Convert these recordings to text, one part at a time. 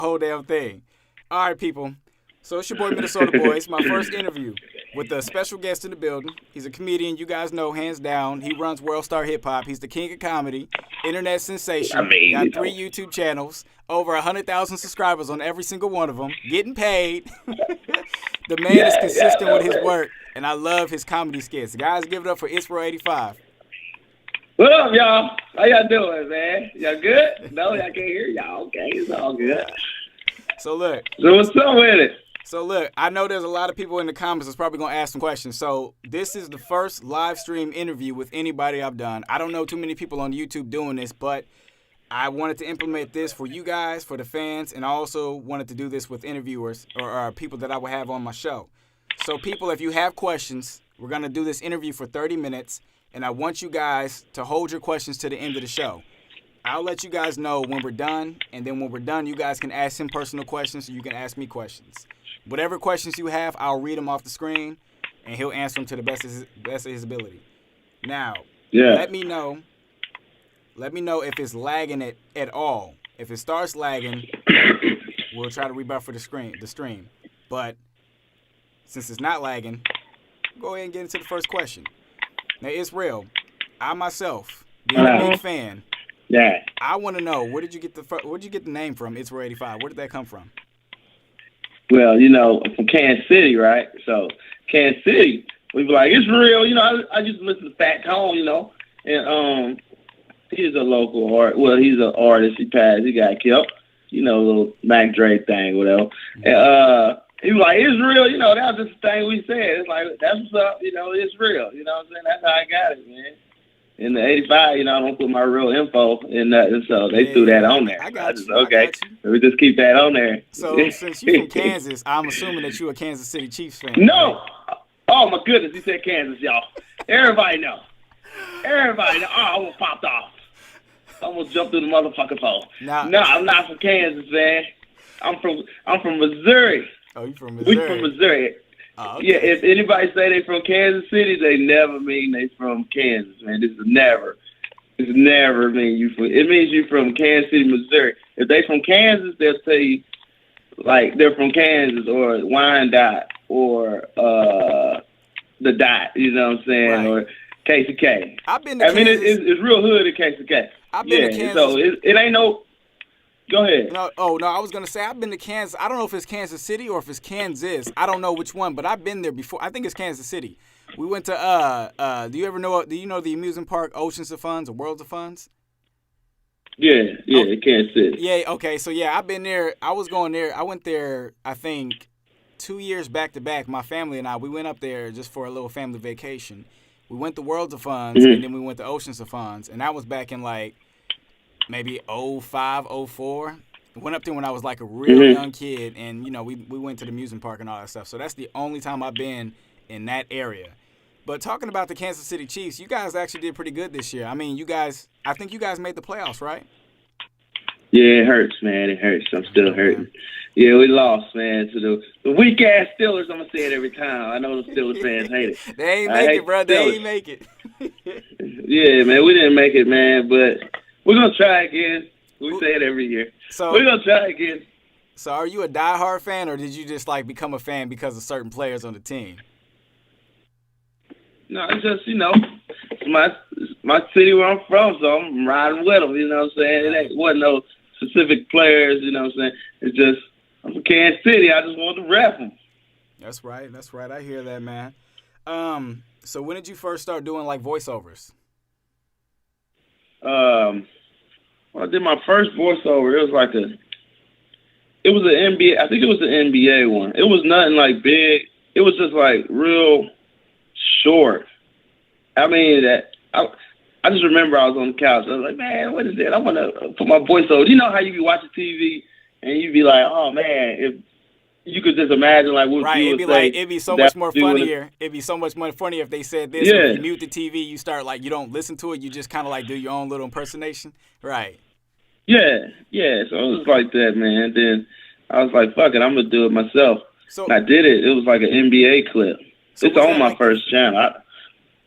whole damn thing. All right, people. So it's your boy Minnesotaboyy. It's my first interview with a special guest in the building. He's a comedian, you guys know, hands down. He runs WorldStar Hip Hop. He's the king of comedy, internet I sensation. mean, Got 3 YouTube channels, over 100,000 subscribers on every single one of them, getting paid. The man is consistent with his work, and I love his comedy skits. Guys, give it up for Itsreal85. What up, y'all? How y'all doing, man? Y'all good? No, y'all can't hear y'all. Okay, it's all good. So look. So what's up with it? So look, I know there's a lot of people in the comments that's probably going to ask some questions. So this is the first live stream interview with anybody I've done. I don't know too many people on YouTube doing this, but I wanted to implement this for you guys, for the fans, and I also wanted to do this with interviewers or people that I would have on my show. So people, if you have questions, we're going to do this interview for 30 minutes, and I want you guys to hold your questions to the end of the show. I'll let you guys know when we're done, and then when we're done, you guys can ask him personal questions, so you can ask me questions. Whatever questions you have, I'll read them off the screen, and he'll answer them to the best of his ability. Now, let me know if it's lagging at all. If it starts lagging, we'll try to rebuffer the stream. But since it's not lagging, go ahead and get into the first question. Now, Itsreal, I myself, being a big fan, I want to know, where did you get the name from, Itsreal85? Where did that come from? Well, you know, I'm from Kansas City, right? So Kansas City, we be like, it's real. You know, I just listen to Fat Tone, you know, and he's a local art. Well, he's an artist. He passed. He got killed. You know, little Mac Dre thing, whatever. And he was like, it's real. You know, that was just the thing we said. It's like, that's what's up. You know, it's real. You know what I'm saying? That's how I got it, man. In the 85, you know, I don't put my real info in nothing, so they threw that on there. I got you. Okay, we just keep that on there. So since you're from Kansas, I'm assuming that you're a Kansas City Chiefs fan. No. Right? Oh, my goodness. He said Kansas, y'all. Everybody know. Everybody know. Oh, I almost popped off. I almost jumped through the motherfucking pole. No, I'm not from Kansas, man. I'm from Missouri. Oh, you from Missouri? We from Missouri. Oh, okay. Yeah, if anybody say they from Kansas City, they never mean they from Kansas, man. This never mean you from. It means you from Kansas City, Missouri. If they from Kansas, they'll tell you like they're from Kansas or Wyandotte or the Dot. You know what I'm saying? Right. Or KCK. I've been to Kansas. I mean, it's real hood in KCK. I've been to Kansas. So it ain't no. Go ahead. No, I was going to say, I've been to Kansas. I don't know if it's Kansas City or if it's Kansas. I don't know which one, but I've been there before. I think it's Kansas City. We went to, do you know the amusement park, Oceans of Funds or Worlds of Funds? Yeah, Kansas City. Yeah, okay. So, yeah, I've been there. I was going there. I went there, I think, 2 years back to back. My family and I, we went up there just for a little family vacation. We went to Worlds of Funds, and then we went to Oceans of Funds. And that was back in, like, maybe 05, 04. Went up there when I was like a real young kid, and you know we went to the amusement park and all that stuff. So that's the only time I've been in that area. But talking about the Kansas City Chiefs, you guys actually did pretty good this year. I mean, I think you guys made the playoffs, right? Yeah, it hurts, man. It hurts. I'm still hurting. Yeah, we lost, man, to the weak ass Steelers. I'm gonna say it every time. I know the Steelers fans hate it. They ain't make it, bro. They ain't make it. Yeah, man, we didn't make it, man, but we're going to try again. We say it every year. So we're going to try again. So are you a diehard fan, or did you just, like, become a fan because of certain players on the team? No, it's just, you know, it's my city where I'm from, so I'm riding with them, you know what I'm saying? It wasn't no specific players, you know what I'm saying? It's just, I'm from Kansas City. I just want to rep them. That's right. I hear that, man. So when did you first start doing, like, voiceovers? Well, I did my first voiceover. It was an NBA. I think it was the NBA one. It was nothing like big. It was just like real short. I mean, I just remember I was on the couch. I was like, man, what is that? I want to put my voiceover. You know how you be watching TV and you be like, oh man, if you could just imagine like what you would say. It'd be so much more funnier. It'd be so much more funnier if they said this. Yeah. If you mute the TV, you start like you don't listen to it. You just kind of like do your own little impersonation. Right. Yeah. So it was like that, man. Then I was like, fuck it, I'm gonna do it myself. So and I did it. It was like an NBA clip. So it's on my first channel.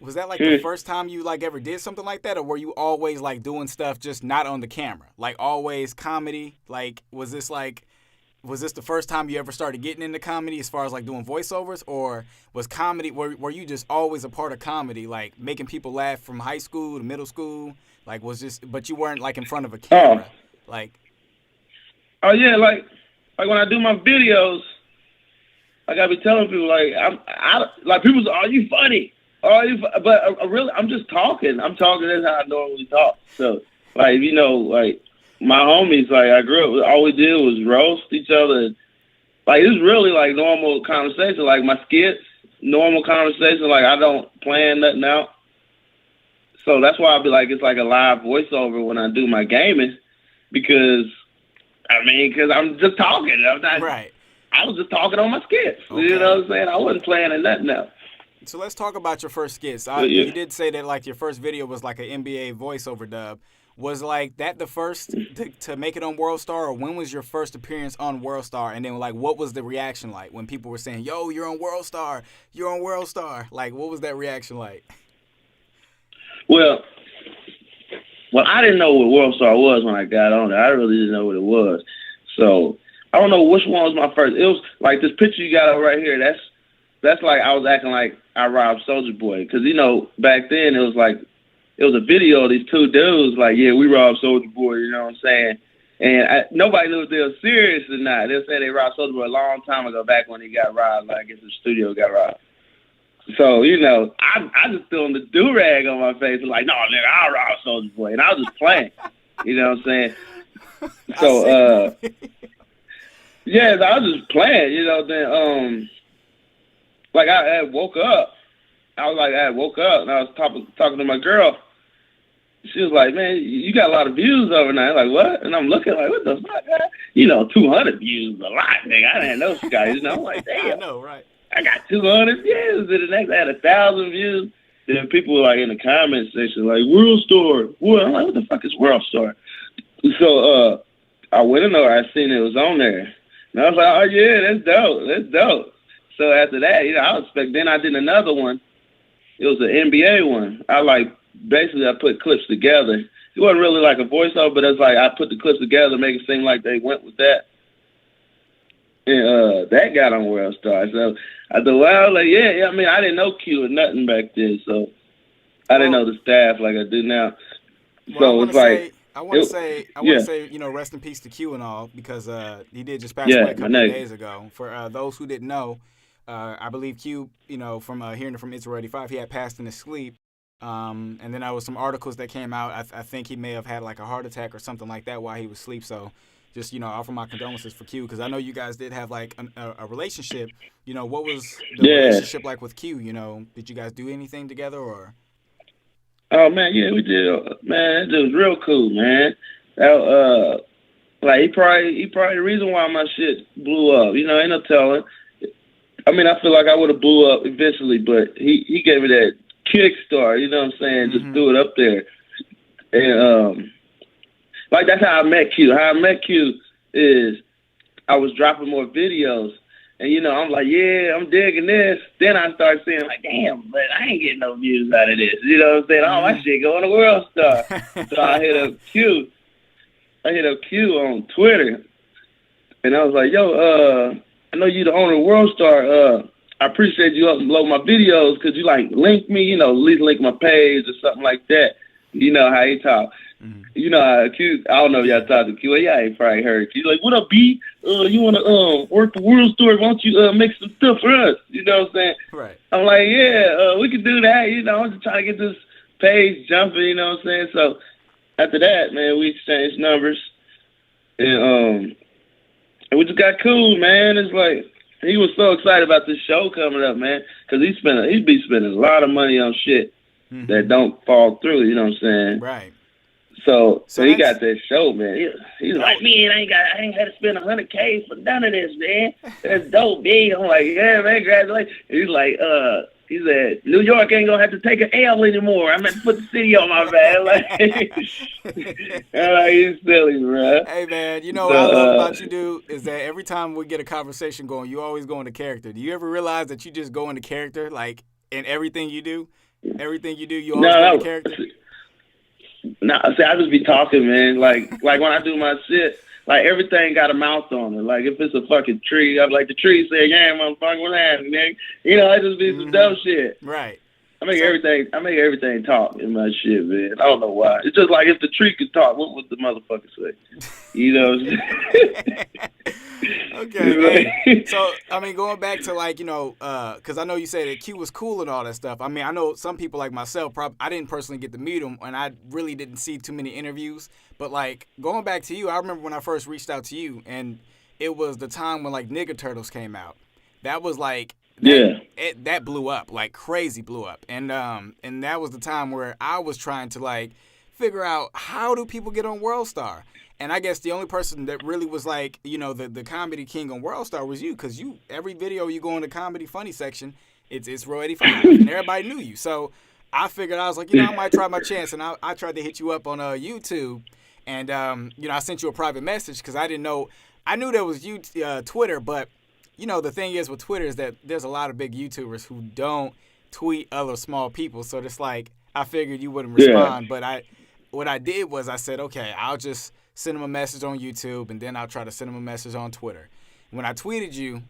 Was that like the first time you like ever did something like that, or were you always like doing stuff just not on the camera? Like always comedy? Like was this like was this the first time you ever started getting into comedy as far as like doing voiceovers, or was comedy were you just always a part of comedy, like making people laugh from high school to middle school? Like but you weren't like in front of a camera, like. Oh yeah, like when I do my videos, like I be telling people, like I like people say, "Are you funny? Are you?" But really, I'm just talking. I'm talking. That's how I normally talk. So like like my homies, like I grew up, all we did was roast each other. Like it's really like normal conversation. Like my skits, normal conversation. Like I don't plan nothing out. So that's why I be like, it's like a live voiceover when I do my gaming, because I'm just talking. I'm not, right. I was just talking on my skits. Okay. You know what I'm saying? I wasn't planning nothing else. So let's talk about your first skits. You did say that like your first video was like an NBA voiceover dub. Was like that the first to make it on WorldStar, or when was your first appearance on WorldStar? And then like what was the reaction like when people were saying, "Yo, you're on WorldStar, you're on WorldStar"? Like what was that reaction like? Well, I didn't know what WorldStar was when I got on there. I really didn't know what it was. So I don't know which one was my first. It was like this picture you got up right here. That's like I was acting like I robbed Soulja Boy, because back then it was like it was a video of these two dudes like, yeah, we robbed Soulja Boy. You know what I'm saying? And nobody knew if they were serious or not. They said they robbed Soulja Boy a long time ago, back when he got robbed. Like I guess the studio got robbed. So, I just threw the do-rag on my face and like, no, nigga, I'll rob Soulja Boy. And I was just playing. You know what I'm saying? So, yeah, I was just playing, then, like I had woke up. I had woke up and I was talking to my girl. She was like, man, you got a lot of views overnight. Like, what? And I'm looking like, what the fuck, man? 200 views is a lot, nigga. I didn't know this guy. I'm like, damn. I know, right? I got 200 views. And the next I had 1,000 views. Then people were like in the comment section, like, WorldStar. I'm like, what the fuck is WorldStar? So I went in there. I seen it was on there. And I was like, oh, yeah, that's dope. That's dope. So after that, I was expecting. Then I did another one. It was an NBA one. Basically, I put clips together. It wasn't really like a voiceover, but it's like I put the clips together, make it seem like they went with that. And that got on WorldStar. So I thought, well, like, yeah. I mean, I didn't know Q or nothing back then, so I didn't know the staff like I do now. Well, so it's like I want to say, rest in peace to Q and all, because he did just pass away a couple of days ago. For those who didn't know, I believe Q, from hearing it from Itsreal85, he had passed in his sleep. And then there was some articles that came out. I think he may have had like a heart attack or something like that while he was asleep. So just, offer my condolences for Q, because I know you guys did have like a relationship. What was the relationship like with Q? Did you guys do anything together, or? Oh man, yeah, we did. Man, it was real cool, man. Like he probably the reason why my shit blew up. Ain't no telling. I mean, I feel like I would have blew up eventually, but he gave me that kickstart. You know what I'm saying? Just threw it up there, and like that's how I met Q. How I met Q is I was dropping more videos, and I'm like, yeah, I'm digging this. Then I start saying like, damn, but I ain't getting no views out of this. You know what I'm saying? Oh, my shit going to WorldStar. So I hit up Q. On Twitter, and I was like, yo, I know you the owner of WorldStar. I appreciate you upload my videos. Could you like link me? At least link my page or something like that. You know how he talk. Mm-hmm. How Q. I don't know if y'all talk to Q. Yeah, I ain't probably heard Q. Like, what up, B? You want to work for WorldStar? Why don't you make some stuff for us? You know what I'm saying? Right. I'm like, yeah, we can do that. I'm just trying to get this page jumping. You know what I'm saying? So after that, man, we exchanged numbers, and we just got cool, man. It's like he was so excited about this show coming up, man, because he be spending a lot of money on shit that don't fall through. You know what I'm saying? Right. So he got that show, man. He's like, man, I ain't had to spend $100K for none of this, man. That's dope, man. I'm like, yeah, man, congratulations. He's like, he said, New York ain't gonna have to take an L anymore. I'm gonna put the city on my back. Like, he's silly, bro. Hey, man, what I love about you, dude, is that every time we get a conversation going, you always go into character. Do you ever realize that you just go into character, like in everything you do? Everything you do, you always go into character. No, see, I just be talking, man. Like when I do my shit, like everything got a mouth on it. Like if it's a fucking tree, I'm like the tree saying, "Yeah, motherfucker, what happened, nigga?" You know, I just be some dumb shit. Right. I make everything talk in my shit, man. I don't know why. It's just like if the tree could talk, what would the motherfucker say? You know what I'm saying? Okay. Hey, so, I mean, going back to, like, you know, because I know you said that Q was cool and all that stuff. I mean, I know some people like myself, I didn't personally get to meet him, and I really didn't see too many interviews. But, like, going back to you, I remember when I first reached out to you, and it was the time when, like, Nigga Turtles came out. That was, like, that blew up, like crazy blew up. And that was the time where I was trying to, like, figure out how do people get on WorldStar. And I guess the only person that really was like, you know, the comedy king on WorldStar was you, because you, every video you go in the comedy funny section, it's Itsreal85, and everybody knew you. So I figured, I was like, you know, I might try my chance, and I tried to hit you up on YouTube, and you know, I sent you a private message because I didn't know, I knew there was Twitter, but you know, the thing is with Twitter is that there's a lot of big YouTubers who don't tweet other small people, so it's like I figured you wouldn't respond, but what I did was I said, okay, I'll just send him a message on YouTube, and then I'll try to send him a message on Twitter. When I tweeted you,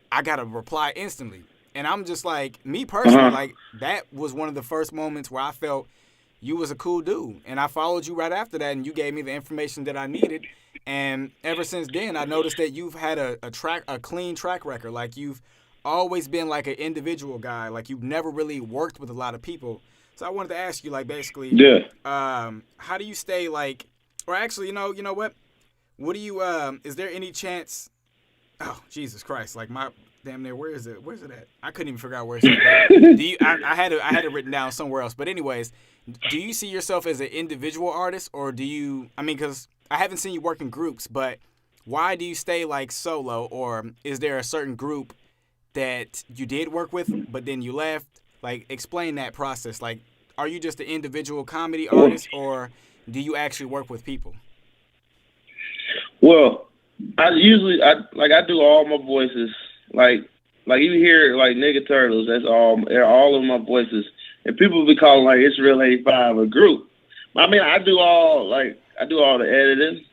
I got a reply instantly. And I'm just like, me personally, like, that was one of the first moments where I felt you was a cool dude. And I followed you right after that, and you gave me the information that I needed. And ever since then, I noticed that you've had a clean track record. Like, you've always been like an individual guy. Like, you've never really worked with a lot of people. So I wanted to ask you, like, basically, how do you stay, like, or actually, you know what? What do you, is there any chance, oh, Jesus Christ, like my, damn near, where's it at? I couldn't even figure out where it's at. I had it written down somewhere else. But anyways, do you see yourself as an individual artist, or do you, I mean, because I haven't seen you work in groups, but why do you stay like solo, or is there a certain group that you did work with, but then you left? Like, explain that process. Like, are you just an individual comedy artist, or do you actually work with people? Well, I do all my voices. Like you hear like Nigga Turtles, that's all of my voices. And people be calling like Itsreal85 a group. I mean, I do all the editing.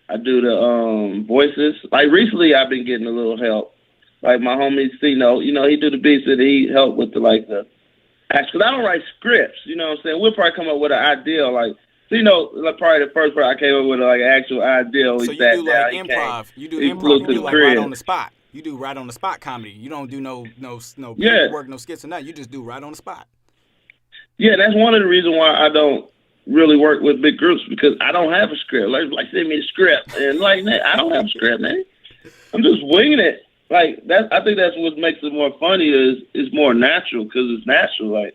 I do the voices. Like recently I've been getting a little help. Like my homie Cino, you know, he do the beats and he helped with the actually, I don't write scripts, you know what I'm saying? We'll probably come up with an idea, like, so, you know, like probably the first part I came up with like an actual idea. So you do like improv. You do like right on the spot. You do right on the spot comedy. You don't do no work, no skits or nothing. You just do right on the spot. Yeah, that's one of the reasons why I don't really work with big groups, because I don't have a script. Like send me a script, and like I don't have a script, man. I'm just winging it. Like that. I think that's what makes it more funny. Is more natural, because it's natural. Like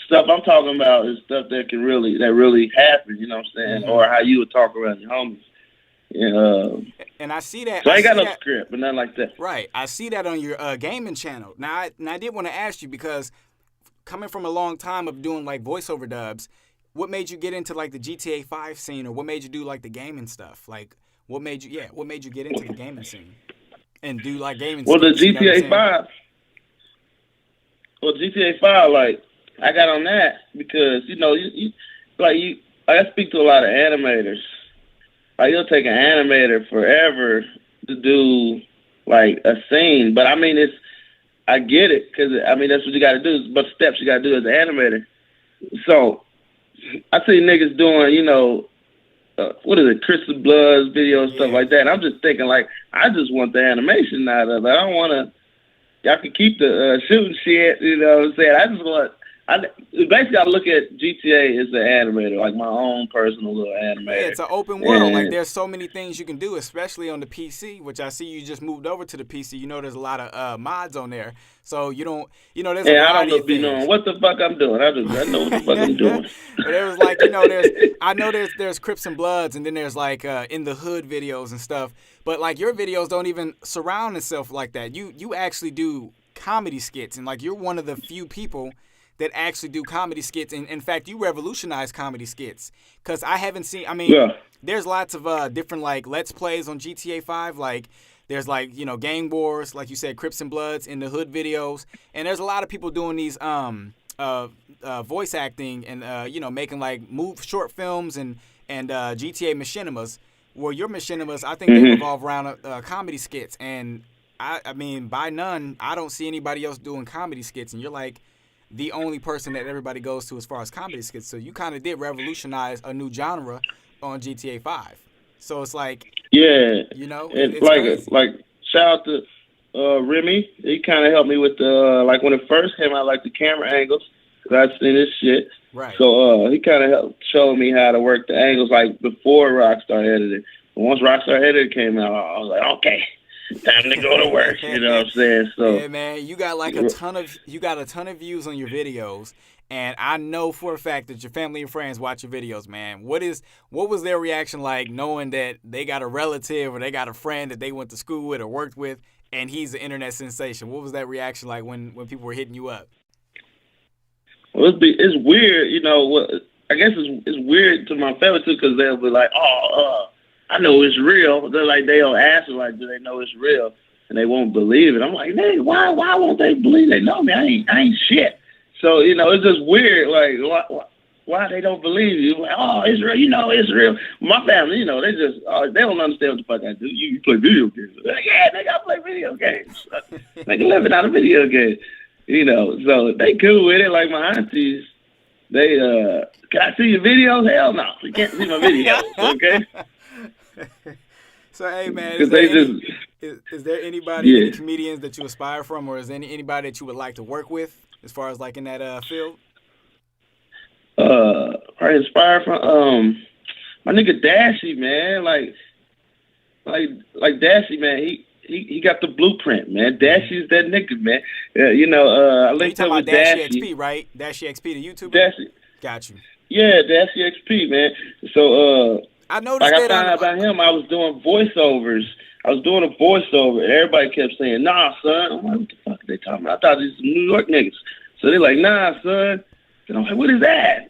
stuff I'm talking about is stuff that really happen. You know what I'm saying? Mm-hmm. Or how you would talk around your homies. And I see that. So I ain't got no script, but nothing like that. Right. I see that on your gaming channel. Now I did want to ask you, because coming from a long time of doing like voiceover dubs, what made you get into like the GTA 5 scene, or what made you do like the gaming stuff? Like what made you get into the gaming scene and do like gaming? Well, the GTA 5. Well, GTA 5, like I got on that because I speak to a lot of animators. Like it'll take an animator forever to do like a scene, but I mean I get it, because I mean that's what you got to do. But steps you got to do as an animator. So I see niggas doing, you know, what is it, Crystal Bloods videos, stuff like that. And I'm just thinking, like, I just want the animation out of it. I don't want to. Y'all can keep the shooting shit. You know what I'm saying? I just want. Basically, I look at GTA as an animator, like my own personal little animator. Yeah, it's an open world. Like, there's so many things you can do, especially on the PC, which I see you just moved over to the PC. You know, there's a lot of mods on there. So you don't, you know, there's a variety of things. I don't know what the fuck I'm doing. I know what the fuck I'm doing. But it was like, you know, there's Crips and Bloods, and then there's like in the hood videos and stuff. But like your videos don't even surround itself like that. You actually do comedy skits, and like you're one of the few people that actually do comedy skits. And in fact, you revolutionize comedy skits, because I haven't seen, I mean, there's lots of different like Let's Plays on GTA 5. Like there's like, you know, Gang Wars, like you said, Crips and Bloods, in the hood videos. And there's a lot of people doing these voice acting and, you know, making like short films and GTA machinimas. Well, your machinimas, I think they revolve around comedy skits, and I mean, by none, I don't see anybody else doing comedy skits, and you're like the only person that everybody goes to as far as comedy skits. So you kind of did revolutionize a new genre on GTA 5. So it's like, yeah, you know, it's crazy. like shout out to Remy. He kind of helped me with the like when it first came out, like the camera angles. Cause I'd seen this shit. Right. So he kind of helped show me how to work the angles like before Rockstar edited. But once Rockstar edited came out, I was like, okay, time to go to work. You know what I'm saying? So yeah, man, you got like a ton of views on your videos, and I know for a fact that your family and friends watch your videos, man. What was their reaction like knowing that they got a relative or they got a friend that they went to school with or worked with, and he's an internet sensation? What was that reaction like when people were hitting you up? well, it's weird, you know. I guess it's weird to my family too, because they'll be like, "Oh, I know it's real." They're like, they'll ask me like, "Do they know it's real?" And they won't believe it. I'm like, "Hey, why won't they believe? They know me. I ain't shit." So you know, it's just weird. Like, why they don't believe you? Like, oh, it's real. You know, it's real. My family, you know, they just they don't understand what the fuck I do. You play video games? Like, yeah, nigga, I play video games. Nigga, living out a video game. You know, so they cool with it. Like my aunties, they can I see your videos? Hell no, you can't see my videos. Okay. So hey man, Because is there anybody, any comedians that you aspire from, or is there anybody that you would like to work with as far as like in that field? Probably inspired from my nigga Dashy, man. Like Dashy, man. He got the blueprint, man. Dashy's that nigga, man. You know, I linked up with Dashy Dashy. XP, right? Dashy XP, the YouTuber. Dashy. Got you. Yeah, Dashy XP, man. So I noticed like I that found out about him, I was doing voiceovers. I was doing a voiceover, and everybody kept saying, "Nah, son." I'm like, "What the fuck are they talking about?" I thought these were some New York niggas. So they're like, "Nah, son." And I'm like, "What is that?"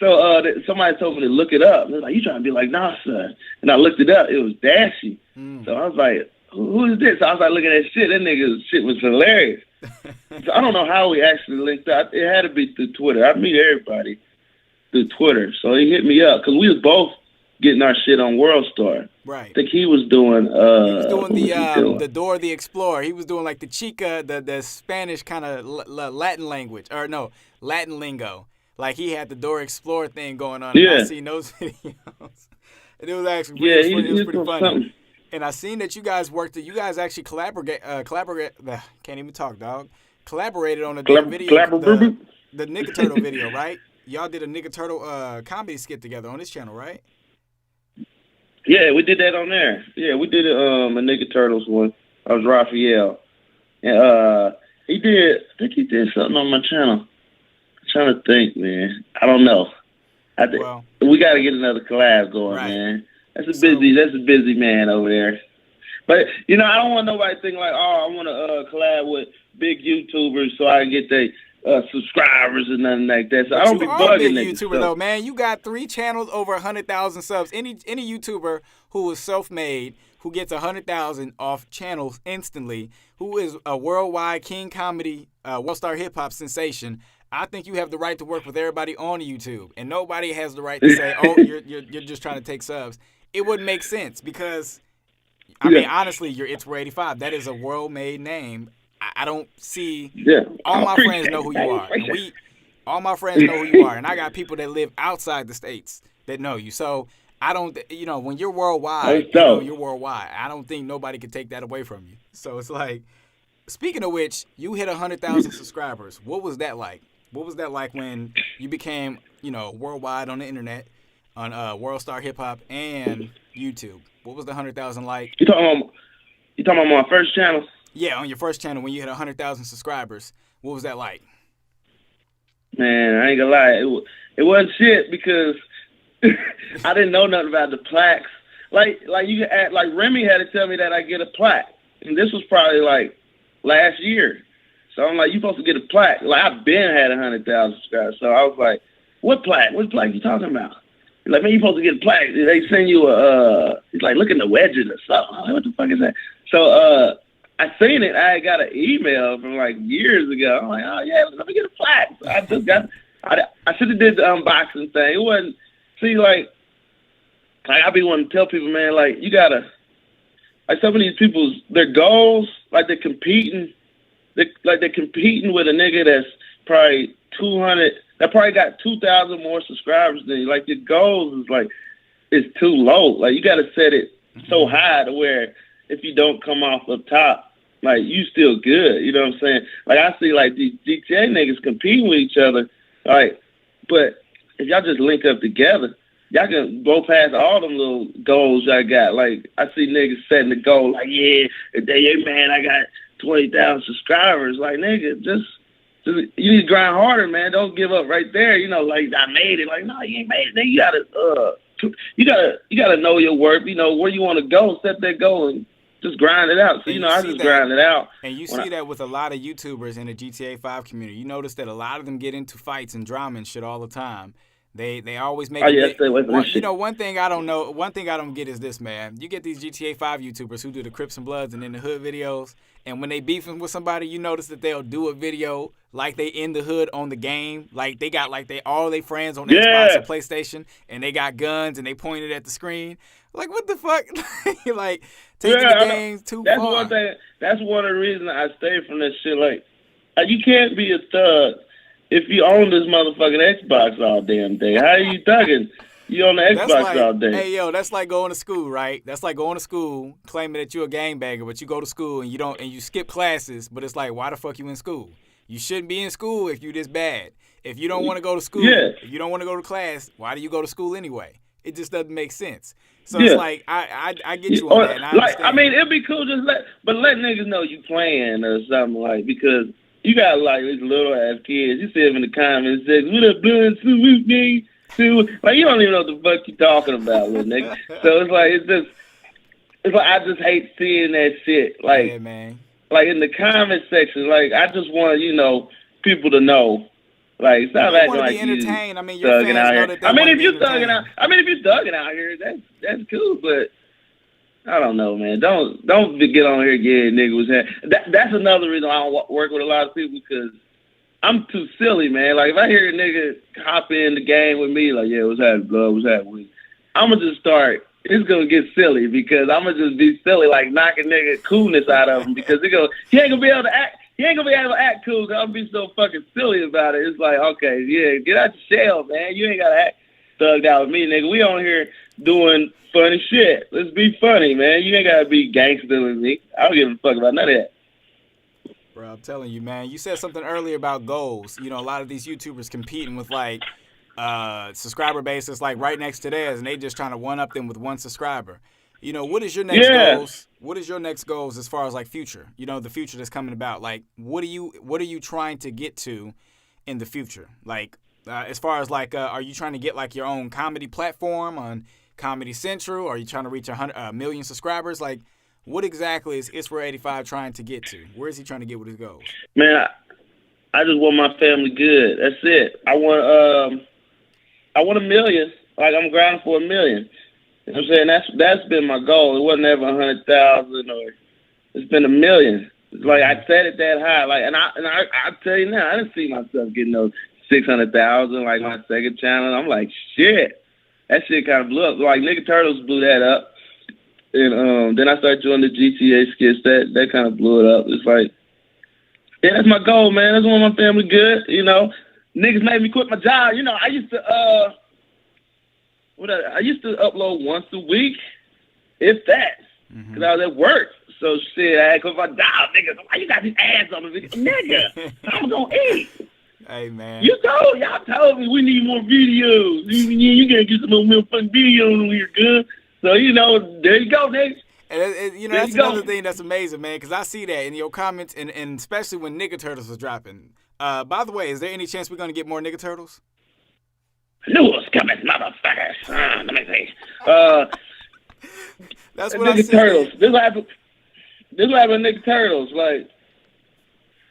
So somebody told me to look it up. They're like, "You trying to be like Nah, son?" And I looked it up. It was Dashy. So I was like, who is this? So I was like looking at shit. That nigga's shit was hilarious. So I don't know how we actually linked up. It had to be through Twitter. I meet everybody through Twitter. So he hit me up because we was both getting our shit on WorldStar. Right. I think he was doing the Dora the Explorer. He was doing like the Chica, the Spanish kind of Latin language, or no, Latin lingo. Like he had the Dora Explorer thing going on. Yeah. And I seen those videos. And it was actually it was pretty funny. Something. And I seen that you guys actually can't even talk, dog. Collaborated on a video, the Nigga Turtle video, right? Y'all did a Nigga Turtle comedy skit together on this channel, right? Yeah, we did that on there. Yeah, we did a Nigga Turtles one. I was Raphael. And I think he did something on my channel. I'm trying to think, man. I don't know. We got to get another collab going, right, man. That's a busy man over there. But, you know, I don't want nobody thinking like, oh, I want to collab with big YouTubers so I can get their subscribers and nothing like that. So I don't be bugging niggas. YouTuber though, man. You got 3 channels over 100,000 subs. Any YouTuber who is self-made, who gets 100,000 off channels instantly, who is a worldwide king comedy, WorldStar hip hop sensation, I think you have the right to work with everybody on YouTube, and nobody has the right to say, "Oh, you're just trying to take subs." It wouldn't make sense because, I mean, honestly, you're Itsreal85. That is a world-made name. I don't see. Yeah. All my friends know who you are. And all my friends know who you are, and I got people that live outside the states that know you. So I don't, you know, when you're worldwide, you're worldwide. I don't think nobody can take that away from you. So it's like, speaking of which, you hit 100,000 subscribers. What was that like? What was that like when you became, you know, worldwide on the internet, on WorldStar Hip Hop and YouTube? What was the 100,000 like? You talking about my first channel? Yeah, on your first channel when you hit 100,000 subscribers. What was that like? Man, I ain't gonna lie, it wasn't shit because I didn't know nothing about the plaques. Like Remy had to tell me that I get a plaque, and this was probably like last year. So I'm like, you supposed to get a plaque. Like, I've been had 100,000 subscribers. So I was like, what plaque? What plaque you talking about? He's like, man, you supposed to get a plaque. They send you he's like, look in the wedges or something. I'm like, what the fuck is that? So I seen it. I got an email from like years ago. I'm like, oh yeah, let me get a plaque. So I should have did the unboxing thing. It wasn't, see, like, like I be wanting to tell people, man, like you gotta, like some of these people's their goals, like they're competing with a nigga that's probably 200, that probably got 2,000 more subscribers than you. Like your goals is like it's too low. Like you gotta set it so high to where if you don't come off up top, like you still good. You know what I'm saying? Like I see like these GTA niggas competing with each other, like, but if y'all just link up together, y'all can go past all them little goals y'all got. Like, I see niggas setting the goal, like, yeah, man, I got 20,000 subscribers. Like, nigga, just you need to grind harder, man. Don't give up right there. You know, like, I made it. Like, no, you ain't made it. Nigga, you gotta know your worth. You know, where you want to go, set that goal and just grind it out. So, you know, I just grind it out. And you see that with a lot of YouTubers in the GTA 5 community. You notice that a lot of them get into fights and drama and shit all the time. They always make you know, one thing I don't get is this, man. You get these GTA 5 YouTubers who do the Crips and Bloods and in the hood videos, and when they beefing with somebody, you notice that they'll do a video like they in the hood on the game, like they got like all their friends on Xbox or PlayStation, and they got guns and they pointed at the screen. Like, what the fuck? Like, taking the game too far. One thing. That's one of the reasons I stay from that shit. Like, you can't be a thug if you own this motherfucking Xbox all damn day. How are you thugging? You on the Xbox all day. Hey, yo, that's like going to school, right? That's like going to school, claiming that you're a gangbanger, but you go to school and you skip classes, but it's like, why the fuck you in school? You shouldn't be in school if you this bad. If you don't want to go to school, if you don't want to go to class, why do you go to school anyway? It just doesn't make sense. So it's like I get you on that. And I understand. I mean, it'd be cool let niggas know you playing or something, like, because you got like these little ass kids. You see them in the comments section, what up, blood, salute me, like you don't even know what the fuck you talking about, little nigga. So it's like I just hate seeing that shit. Like, yeah, man. Like in the comment section, like I just want people to know. Like, stop acting like you entertained. I mean, your fans know that they if you're thugging out here, that's cool. But I don't know, man. Don't get on here, yeah, nigga was here. That's another reason I don't work with a lot of people, because I'm too silly, man. Like if I hear a nigga hop in the game with me, like, yeah, what's happening, blood? What's happening? I'm gonna just start. It's gonna get silly because I'm gonna just be silly, like knocking nigga coolness out of him, because he ain't gonna be able to act. He ain't gonna be able to act cool because I'm be so fucking silly about it. It's like, okay, yeah, get out your shell, man. You ain't gotta act thugged out with me, nigga. We on here doing funny shit. Let's be funny, man. You ain't gotta be gangster with me. I don't give a fuck about none of that. Bro, I'm telling you, man. You said something earlier about goals. You know, a lot of these YouTubers competing with like subscriber bases like right next to theirs, and they just trying to one up them with one subscriber. You know, what is your next goals? What is your next goals as far as like future? You know, the future that's coming about. Like, what are you trying to get to in the future? Like, as far as like, are you trying to get like your own comedy platform on Comedy Central? Are you trying to reach 100 million subscribers? Like, what exactly is Itsreal85 trying to get to? Where is he trying to get with his goals? Man, I just want my family good. That's it. I want $1 million. Like, I'm grinding for $1 million. You know what I'm saying? That's been my goal. It wasn't ever 100,000 or it's been $1 million. Like I set it that high. Like and I tell you now, I didn't see myself getting those 600,000 like my second channel. I'm like, shit. That shit kind of blew up. Like Nigga Turtles blew that up. And then I started doing the GTA skits. That kind of blew it up. It's like, yeah, that's my goal, man. I just want my family good. You know, niggas made me quit my job. You know, I used to I used to upload once a week, if that, because I was at work. So shit, I had to quit my job, nigga. Why you got these ads on the video? Nigga, I'm gonna eat. Hey, man. Y'all told me we need more videos. You gotta get some more fucking videos on here, good. So, you know, there you go, nigga. And you know, that's another thing that's amazing, man, because I see that in your comments, and especially when Nigga Turtles was dropping. By the way, is there any chance we're going to get more Nigga Turtles? News coming, motherfuckers. Let me see. That's what I Nigga Turtles. This what happened with Nigga Turtles.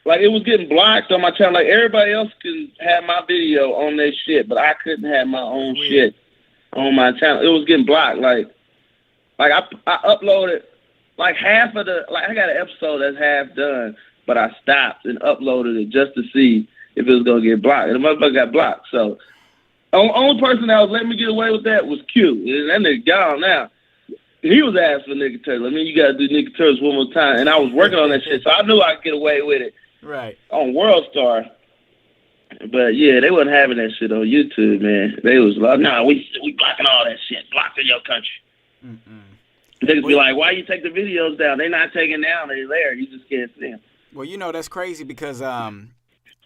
Like it was getting blocked on my channel. Like everybody else could have my video on their shit, but I couldn't have my own shit on my channel. It was getting blocked. Like I uploaded like half of I got an episode that's half done, but I stopped and uploaded it just to see if it was gonna get blocked. And the motherfucker got blocked. So Only person that was letting me get away with that was Q. And that nigga gone now. He was asking for Nigga Turtles. I mean, you got to do Nigga Turtles one more time. And I was working on that shit, so I knew I could get away with it. Right. On WorldStar. But, yeah, they wasn't having that shit on YouTube, man. They was like, nah, we blocking all that shit. Blocked in your country. Niggas be like, why you take the videos down? They not taking down. They're there. You just can't see them. Well, you know, that's crazy because,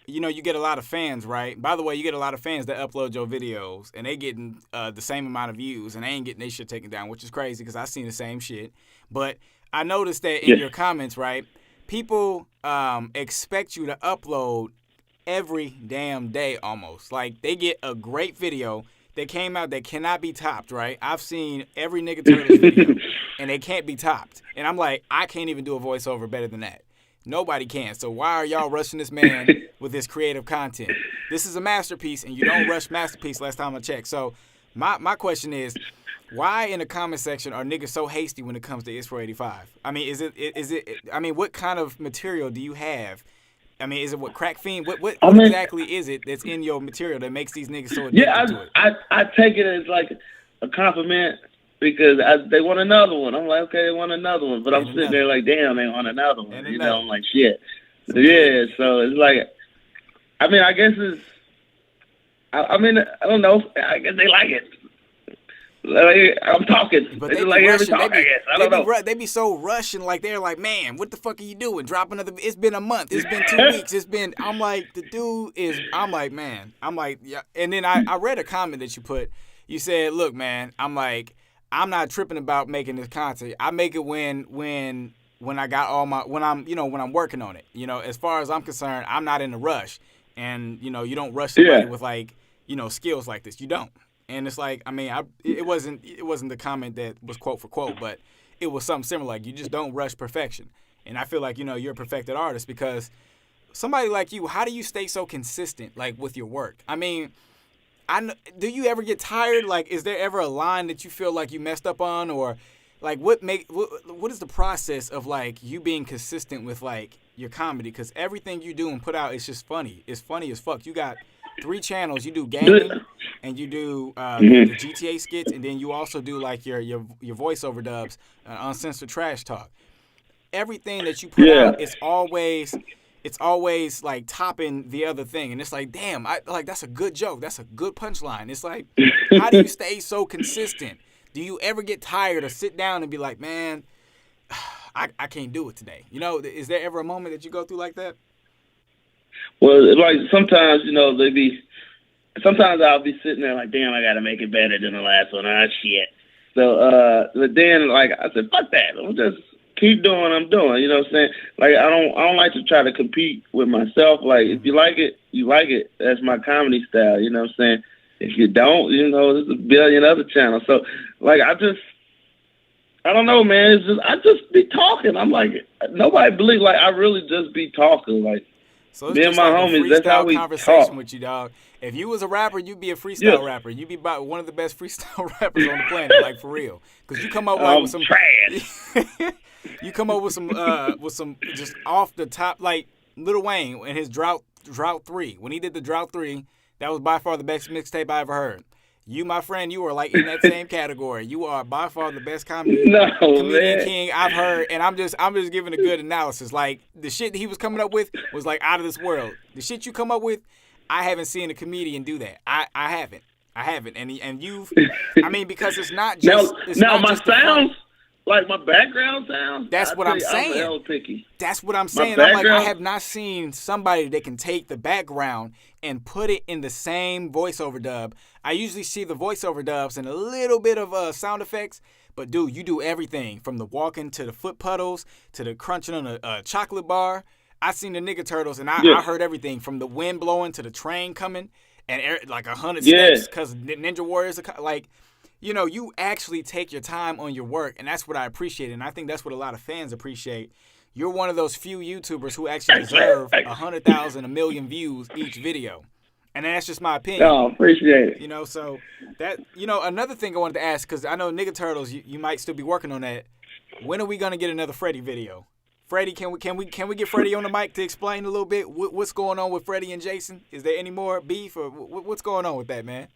you know, you get a lot of fans, right? By the way, you get a lot of fans that upload your videos, and they getting the same amount of views, and they ain't getting their shit taken down, which is crazy because I seen the same shit. But I noticed that in your comments, right, people expect you to upload every damn day almost. Like, they get a great video that came out that cannot be topped, right? I've seen every Nigga Turtles video, and they can't be topped. And I'm like, I can't even do a voiceover better than that. Nobody can. So why are y'all rushing this man with this creative content? This is a masterpiece, and you don't rush masterpiece last time I checked. So my question is, why in the comment section are niggas so hasty when it comes to Itsreal85? I mean, is it I mean, what kind of material do you have? I mean, is it what crack fiend? What exactly is it that's in your material that makes these niggas so addicted to it? I take it as like a compliment. Because they want another one. I'm like, okay, they want another one. But I'm sitting there like, damn, they want another one. You know, I'm like, shit. Yeah, so it's like, I mean, I guess it's, I mean, I don't know. I guess they like it. Like, I'm talking. But they like every talk, I guess. I don't know. They be so rushing, like they're like, man, what the fuck are you doing? Drop another. It's been a month. It's been 2 weeks. It's been. I'm like, the dude is. I'm like, man. I'm like, yeah. And then I read a comment that you put. You said, look, man. I'm like, I'm not tripping about making this content. I make it when I got all my when I'm working on it. You know, as far as I'm concerned, I'm not in a rush. And you know, you don't rush somebody with like, you know, skills like this. You don't. And it's like, I mean, it wasn't the comment that was quote for quote, but it was something similar. Like, you just don't rush perfection. And I feel like, you know, you're a perfected artist because somebody like you, how do you stay so consistent, like, with your work? I mean, do you ever get tired? Like, is there ever a line that you feel like you messed up on, or like what is the process of like you being consistent with like your comedy? Because everything you do and put out is just funny. It's funny as fuck. You got 3 channels. You do gaming and you do the GTA skits, and then you also do like your voiceover dubs, uncensored trash talk. Everything that you put out is always like topping the other thing, and it's like, damn, that's a good joke, that's a good punchline. It's like, how do you stay so consistent? Do you ever get tired or sit down and be like, man, I can't do it today? You know, is there ever a moment that you go through like that? Well, like sometimes, you know, sometimes I'll be sitting there like, damn, I gotta make it better than the last one. Ah, shit. So, but then like I said, fuck that. I'm just keep doing what I'm doing. You know what I'm saying? Like, I don't like to try to compete with myself. Like, if you like it, you like it. That's my comedy style. You know what I'm saying? If you don't, you know, there's a billion other channels. So, like, I don't know, man. It's just, I just be talking. I'm like, nobody believes, like, I really just be talking. Like, so me and my homies, that's how we conversation talk. With you, dog. If you was a rapper, you'd be a freestyle rapper. You'd be about one of the best freestyle rappers on the planet, like, for real. Because you come up like with some trash. You come up with some just off the top, like Lil Wayne in his Drought 3. When he did the Drought 3, that was by far the best mixtape I ever heard. You, my friend, you are like in that same category. You are by far the best comedian king I've heard, and I'm just giving a good analysis. Like, the shit that he was coming up with was like out of this world. The shit you come up with, I haven't seen a comedian do that. I haven't. And you've, I mean, because it's not just my sounds. Like, my background sounds. That's what I'm saying. I'm hella picky. That's what I'm saying. I'm like, I have not seen somebody that can take the background and put it in the same voiceover dub. I usually see the voiceover dubs and a little bit of sound effects, but dude, you do everything from the walking to the foot puddles to the crunching on a chocolate bar. I seen the Nigga Turtles, and I heard everything from the wind blowing to the train coming and like 100 steps because Ninja Warriors are like. You know, you actually take your time on your work, and that's what I appreciate, and I think that's what a lot of fans appreciate. You're one of those few YouTubers who actually deserve 100,000, 1 million views each video, and that's just my opinion. Oh, appreciate it. You know, so that, you know, another thing I wanted to ask, because I know Nigga Turtles, you might still be working on that. When are we gonna get another Freddie video? Freddie, can we get Freddie on the mic to explain a little bit what's going on with Freddie and Jason? Is there any more beef, or what's going on with that, man?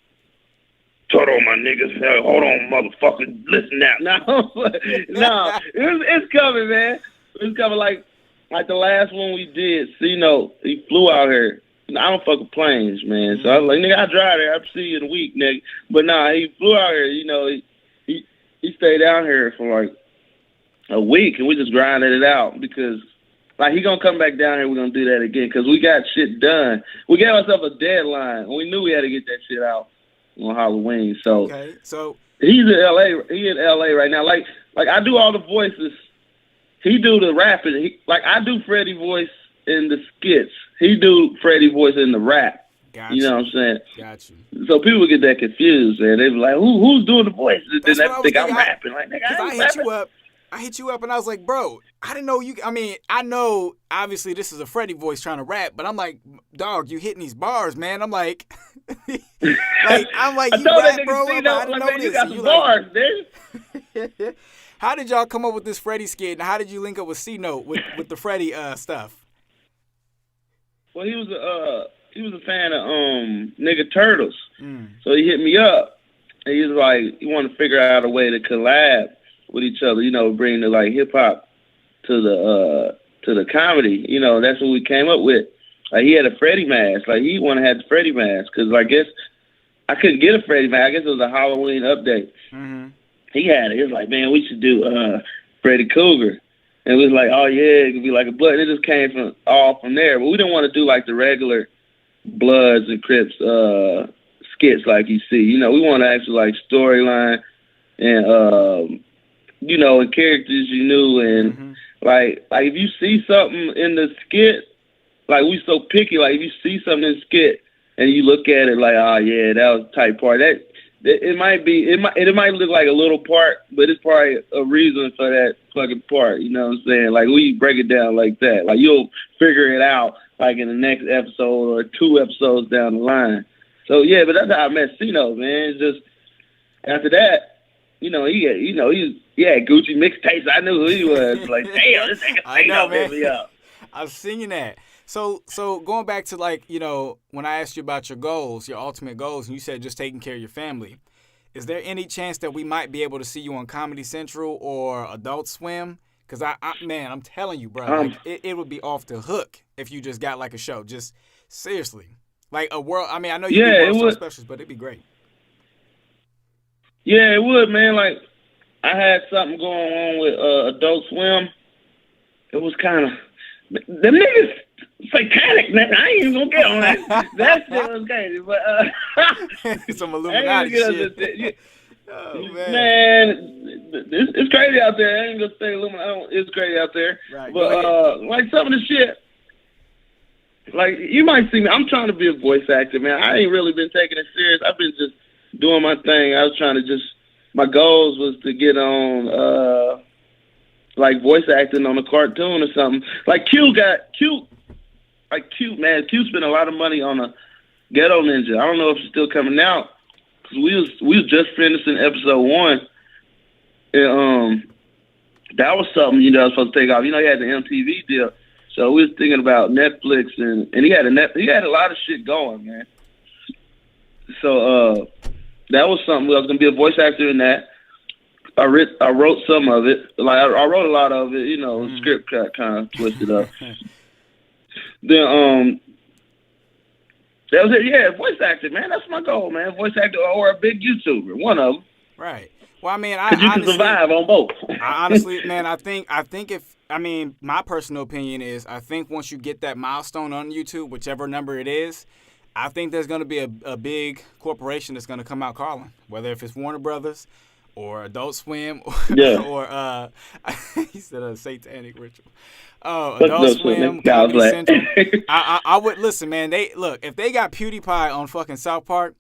Hold on, my niggas. Hold on, motherfucker. Listen now. No, it's coming, man. It's coming like the last one we did. So, he flew out here. I don't fuck with planes, man. So I was like, nigga, I drive there. I'll see you in a week, nigga. But nah, he flew out here. He stayed down here for like a week, and we just grinded it out because, like, he gonna come back down here. We're gonna do that again because we got shit done. We gave ourselves a deadline. We knew we had to get that shit out on Halloween. So, okay, so he's in LA. He in LA right now. Like I do all the voices. He do the rapping. I do Freddie voice in the skits. He do Freddie voice in the rap. Gotcha. You know what I'm saying? Got you. So people get that confused, man. They be like, who's doing the voices? That's Then what they think I'm rapping. Like, nigga, I hit you up and I was like, bro, I didn't know you. I mean, I know obviously this is a Freddie voice trying to rap, but I'm like, dog, you hitting these bars, man. I'm like, you rap, bro. I didn't know this. You got some bars, dude. How did y'all come up with this Freddie skit, and how did you link up with C-Note with the Freddie stuff? Well, he was a fan of Nigga Turtles, so he hit me up, and he was like, he wanted to figure out a way to collab with each other, bring the like hip hop to the comedy. That's what we came up with. Like, he had a Freddie mask. Like, he wanted to have the Freddie mask because I guess I couldn't get a Freddie mask. I guess it was a Halloween update. Mm-hmm. He had it. He was like, man, we should do Freddy Cougar. And we was like, oh yeah, it could be like a blood. And it just came from there. But we didn't want to do like the regular Bloods and Crips skits like you see. We want to actually like storyline and and characters you knew, and like if you see something in the skit, like we so picky. Like if you see something in the skit and you look at it like, oh yeah, that was a tight part. It might look like a little part, but it's probably a reason for that fucking part. You know what I'm saying? Like, we break it down like that. Like, you'll figure it out like in the next episode or 2 episodes down the line. So yeah, but that's how I met C-Note, man. It's just after that, he had Gucci mixtapes. I knew who he was. Like, damn, this nigga C-Note hit me up. I was singing that. So going back to like, when I asked you about your goals, your ultimate goals, and you said just taking care of your family, is there any chance that we might be able to see you on Comedy Central or Adult Swim? Because I'm telling you, bro, it would be off the hook if you just got like a show. Just seriously, like a world. I mean, I know you do WorldStar specials, but it'd be great. Yeah, it would, man. Like, I had something going on with Adult Swim. It was kind of them niggas. Satanic, man. I ain't even gonna get on that. That shit was crazy, but some Illuminati shit. Oh, man, it's crazy out there. I ain't gonna say Illuminati. It's crazy out there. Right, but like some of the shit, like you might see me. I'm trying to be a voice actor, man. I ain't really been taking it serious. I've been just doing my thing. I was trying to my goals was to get on like voice acting on a cartoon or something. Like Q. Like Q, man, Q spent a lot of money on a Ghetto Ninja. I don't know if it's still coming out because we was just finishing episode 1, and that was something I was supposed to take off. He had the MTV deal, so we was thinking about Netflix, and he had a lot of shit going, man. So that was something. I was gonna be a voice actor in that. I wrote some of it. Like I wrote a lot of it. Script got kind of twisted up. Then that was it. Yeah, voice actor, man. That's my goal, man. Voice actor or a big YouTuber, one of them. Right. Well, I mean, you can survive on both. Honestly, man, I think my personal opinion is I think once you get that milestone on YouTube, whichever number it is, I think there's going to be a big corporation that's going to come out calling, whether if it's Warner Brothers or Adult Swim or he said a satanic ritual. Adult Swim, Comedy Central. I would listen, man. If they got PewDiePie on fucking South Park,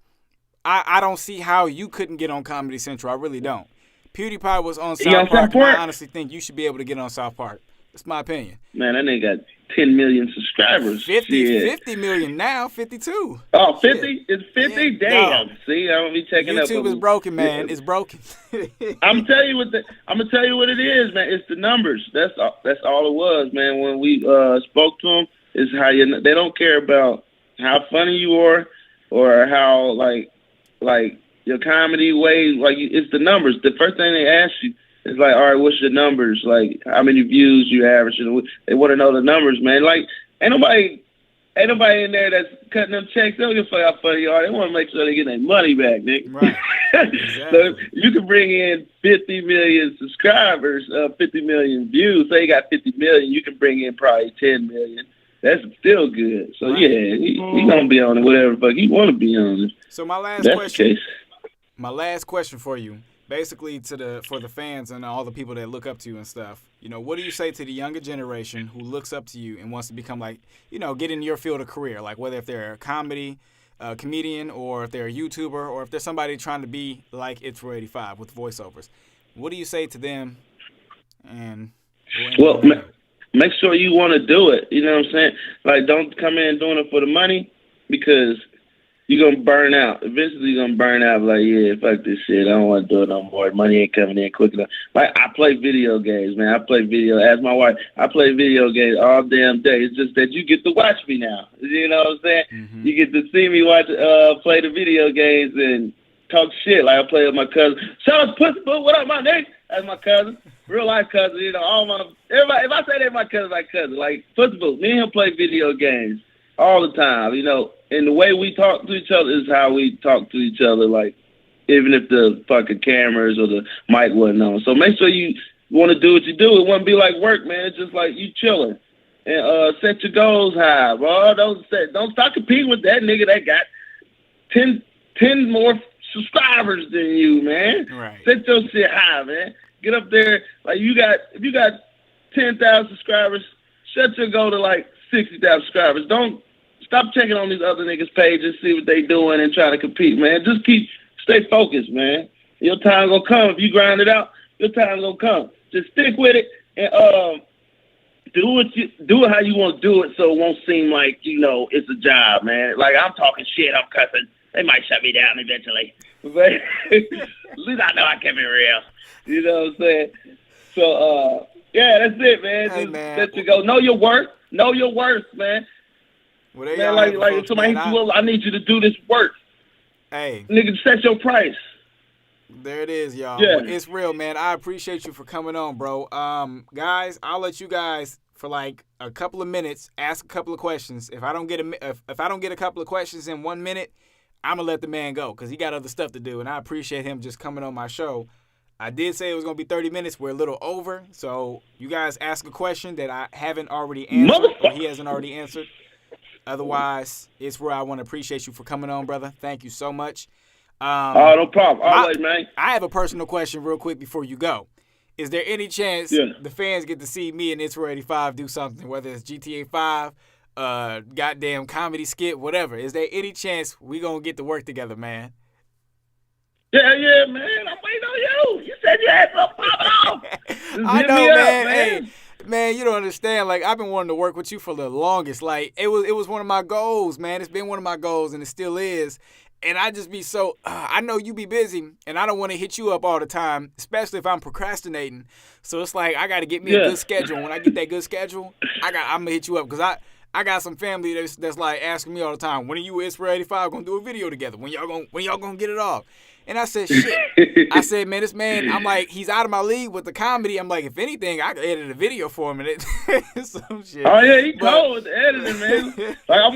I don't see how you couldn't get on Comedy Central. I really don't. PewDiePie was on South Park, and I honestly think you should be able to get on South Park. That's my opinion. Man, that nigga got 10 million subscribers. 50 million now, 52. Oh, 50? It's 50? Yeah. Damn. No. See, I don't be checking YouTube up. YouTube is broken, man. It's broken. I'm gonna tell you what it is, man. It's the numbers. That's all it was, man. When we spoke to them, is how they don't care about how funny you are or how like your comedy way, like it's the numbers. The first thing they ask you is like, all right, what's your numbers? Like, how many views you average? They want to know the numbers, man. Like, ain't nobody in there that's cutting them checks. They don't give a fuck how funny you are. They want to make sure they get their money back, nigga. Right. Exactly. So you can bring in 50 million subscribers, 50 million views. Say you got 50 million, you can bring in probably 10 million. That's still good. So, yeah, he going to be on it, whatever the fuck he want to be on it. So my last That's question. the case. My last question for you, basically for the fans and all the people that look up to you and stuff. You know, what do you say to the younger generation who looks up to you and wants to become like, you know, get in your field of career, like whether if they're a comedian, or if they're a YouTuber, or if they're somebody trying to be like Itsreal85 with voiceovers? What do you say to them? And well, make sure you want to do it. You know what I'm saying? Like, don't come in doing it for the money, because you're going to burn out. Eventually, you're going to burn out. Like, yeah, fuck this shit. I don't want to do it no more. Money ain't coming in quick enough. Like, I play video games, man. I play ask my wife, I play video games all damn day. It's just that you get to watch me now. You know what I'm saying? Mm-hmm. You get to see me play the video games and talk shit. Like, I play with my cousin. Shout out to Pussy, what up, my nigga? That's my cousin. Real life cousin. You know, everybody, if I say they're my cousin, like Pussy, me and him play video games all the time, you know. And the way we talk to each other is how we talk to each other, like, even if the fucking cameras or the mic wasn't on. So make sure you want to do what you do. It wouldn't be like work, man. It's just like you chilling. And set your goals high, bro. Don't start competing with that nigga that got 10 more subscribers than you, man. Right. Set your shit high, man. Get up there. Like, if you got 10,000 subscribers, set your goal to like 60,000 subscribers. Don't stop checking on these other niggas' pages, see what they doing, and trying to compete, man. Just stay focused, man. Your time gonna come. If you grind it out, your time gonna come. Just stick with it and do it how you want to do it, so it won't seem like, you know, it's a job, man. Like, I'm talking shit, I'm cussing. They might shut me down eventually, but at least I know I kept it real. You know what I'm saying? So, yeah, that's it, man. Hey, just man. let you go. Know your worth. Know your worth, man. Well, man, like if somebody hits you up, I need you to do this work. Hey. Nigga, set your price. There it is, y'all. Yeah. Well, it's real, man. I appreciate you for coming on, bro. Guys, I'll let you guys for like a couple of minutes ask a couple of questions. If I don't get a couple of questions in 1 minute, I'm gonna let the man go because he got other stuff to do, and I appreciate him just coming on my show. I did say it was gonna be 30 minutes. We're a little over, so you guys ask a question that I haven't already answered or he hasn't already answered. Otherwise, it's where I want to appreciate you for coming on, brother. Thank you so much. No problem. Always, man. I have a personal question real quick before you go. Is there any chance the fans get to see me and Itsreal85 do something, whether it's GTA 5, goddamn comedy skit, whatever? Is there any chance we gonna get to work together, man? Yeah, man. I'm waiting on you. You said you had something popping off. I know, man. Hey, man, you don't understand. Like, I've been wanting to work with you for the longest. Like, it was one of my goals, man. It's been one of my goals, and it still is. And I just be so, I know you be busy, and I don't want to hit you up all the time, especially if I'm procrastinating. So it's like, I got to get me a good schedule. When I get that good schedule, I'm going to hit you up because I got some family that's like asking me all the time, when are you and Itsreal85 going to do a video together? When y'all going to get it off? And I said, shit. I said, man, this man, I'm like, he's out of my league with the comedy. I'm like, if anything, I could edit a video for him and it some shit. Oh yeah, he cold with the editing, man. I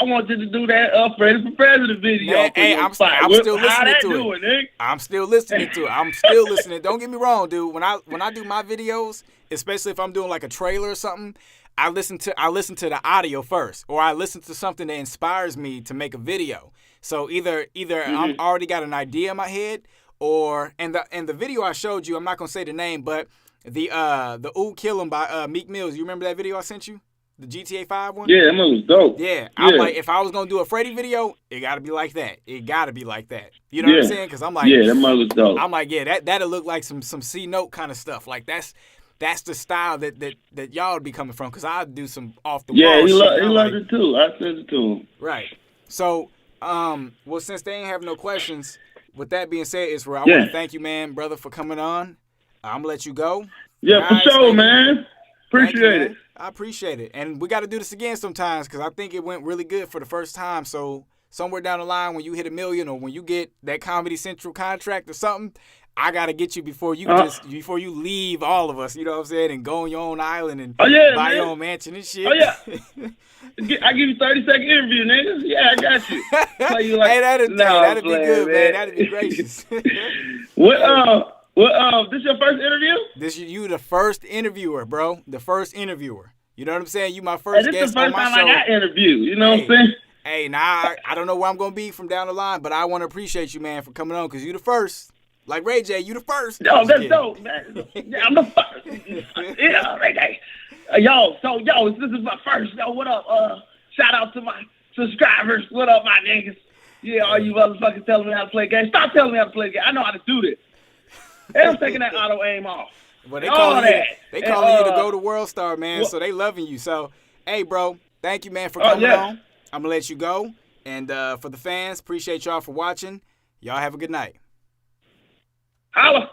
want you to do that Freddy for President video. Man, hey, I'm still listening to it. I'm still listening to it. I'm still listening. Don't get me wrong, dude. When I do my videos, especially if I'm doing like a trailer or something, I listen to the audio first, or I listen to something that inspires me to make a video. So either I'm already got an idea in my head, and the video I showed you, I'm not gonna say the name, but the Ooh Kill 'Em by Meek Mills. You remember that video I sent you? The GTA 5 one? Yeah, that one was dope. Yeah. I'm like, if I was gonna do a Freddy video, it gotta be like that. It gotta be like that. You know what I'm saying? Because I'm like, yeah, that one was dope. I'm like, yeah, that'll look like some C note kind of stuff. Like that's the style that y'all would be coming from. Because I do some off the wall. Yeah, he shit. loved it too. I said it to him. Right. So. Well, since they ain't have no questions, with that being said, Itsreal, I want to thank you, man, brother, for coming on. I'm going to let you go. Yeah, guys, for sure, man. Appreciate it. I appreciate it. And we got to do this again sometimes because I think it went really good for the first time. So somewhere down the line when you hit 1 million or when you get that Comedy Central contract or something, I gotta get you before you before you leave all of us, you know what I'm saying, and go on your own island and buy man. your own mansion and shit. Oh yeah, I give you 30-second interview, niggas. Yeah, I got you. You like, hey, that'd be good, man. That'd be gracious. This your first interview? You the first interviewer, bro. The first interviewer. You know what I'm saying? You my first guest This is the first on my time show. I got interviewed. You know what I'm saying? Hey, now I don't know where I'm gonna be from down the line, but I want to appreciate you, man, for coming on because you the first. Like Ray J, you the first. Yo, that's dope, man. Yeah, I'm the first. Yeah, Ray J. Yo, this is my first. Yo, what up? Shout out to my subscribers. What up, my niggas? Yeah, all you motherfuckers telling me how to play games. Stop telling me how to play games. I know how to do this. Hey, I'm taking that auto aim off. Well, they calling you to go to WorldStar, man. So they loving you. So, hey, bro, thank you, man, for coming on. I'm gonna let you go. And for the fans, appreciate y'all for watching. Y'all have a good night. Holla.